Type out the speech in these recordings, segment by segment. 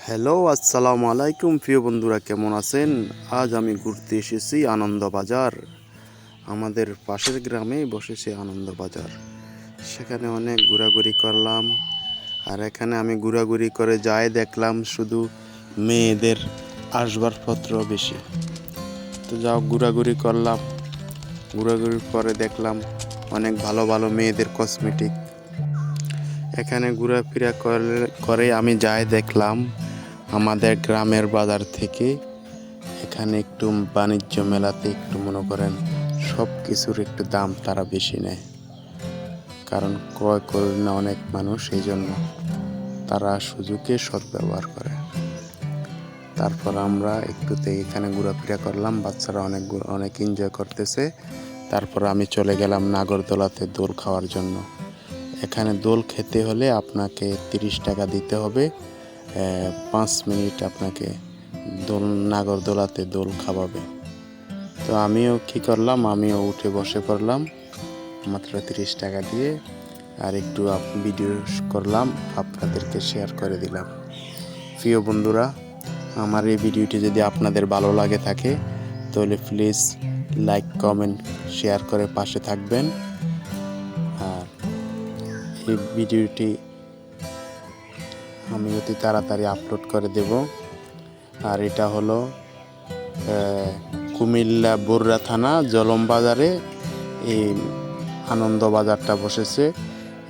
Hello, আসসালামু আলাইকুম প্রিয় বন্ধুরা, কেমন আছেন? আজ আমি ঘুরতে এসেছি আনন্দবাজার। আমাদের পাশের গ্রামে বসেছে আনন্দবাজার। সেখানে অনেক ঘোরাঘুরি করলাম। আর এখানে আমি ঘোরাঘুরি করে যাই দেখলাম শুধু মেয়েদের আসবাবপত্র বেশি। তো যাও ঘোরাঘুরি করলাম, ঘোরাঘুরি করে দেখলাম অনেক ভালো ভালো মেয়েদের কসমেটিক। এখানে ঘোরাফেরা করে আমি যাই দেখলাম আমাদের গ্রামের বাজার থেকে এখানে একটু বাণিজ্য মেলাতে একটু মনে করেন সব কিছুর একটু দাম তারা বেশি নেয়, কারণ ক্রয় করে না অনেক মানুষ, এই জন্য তারা সুযোগে সদ্ব্যবহার করে। তারপর আমরা একটুতে এখানে ঘোরাফেরা করলাম, বাচ্চারা অনেক এনজয় করতেছে। তারপর আমি চলে গেলাম নাগরদোলাতে দোল খাওয়ার জন্য। এখানে দোল খেতে হলে আপনাকে 30 টাকা দিতে হবে। 5 মিনিট আপনাকে নাগরদোলাতে দোল খাওয়াবে। তো আমিও কী করলাম, আমিও উঠে বসে পড়লাম মাত্র 30 টাকা দিয়ে, আর একটু ভিডিও করলাম, আপনাদেরকে শেয়ার করে দিলাম। প্রিয় বন্ধুরা, আমার এই ভিডিওটি যদি আপনাদের ভালো লাগে থাকে তাহলে প্লিজ লাইক, কমেন্ট, শেয়ার করে পাশে থাকবেন। আর এই ভিডিওটি আমি অতি তাড়াতাড়ি আপলোড করে দেব। আর এটা হলো কুমিল্লা বরুড়া থানা জলম বাজারে এই আনন্দবাজারটা বসেছে।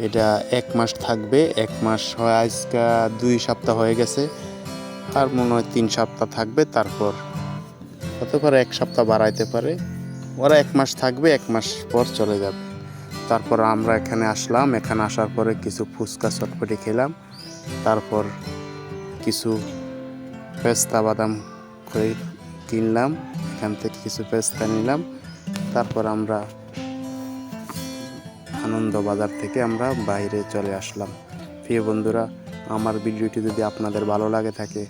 এটা 1 মাস থাকবে। 1 মাস হয়, আজকে 2 সপ্তাহ হয়ে গেছে, আর মনে হয় 3 সপ্তাহ থাকবে। তারপর হতে পারে 1 সপ্তাহ বাড়াইতে পারে। ওরা 1 মাস থাকবে, 1 মাস পর চলে যাবে। তারপর আমরা এখানে আসলাম। এখানে আসার পরে কিছু ফুচকা চটপটি খেলাম। তারপর কিছু পেস্তা বাদাম করে কিনলাম, এখান থেকে কিছু পেস্তা নিলাম। তারপর আমরা আনন্দবাজার থেকে আমরা বাইরে চলে আসলাম। প্রিয় বন্ধুরা, আমার ভিডিওটি যদি আপনাদের ভালো লাগে থাকে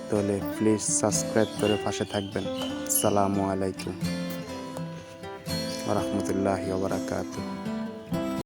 তাহলে প্লিজ সাবস্ক্রাইব করে পাশে থাকবেন। আসসালামু আলাইকুম ওয়া রাহমাতুল্লাহি ওয়া বারাকাতুহু।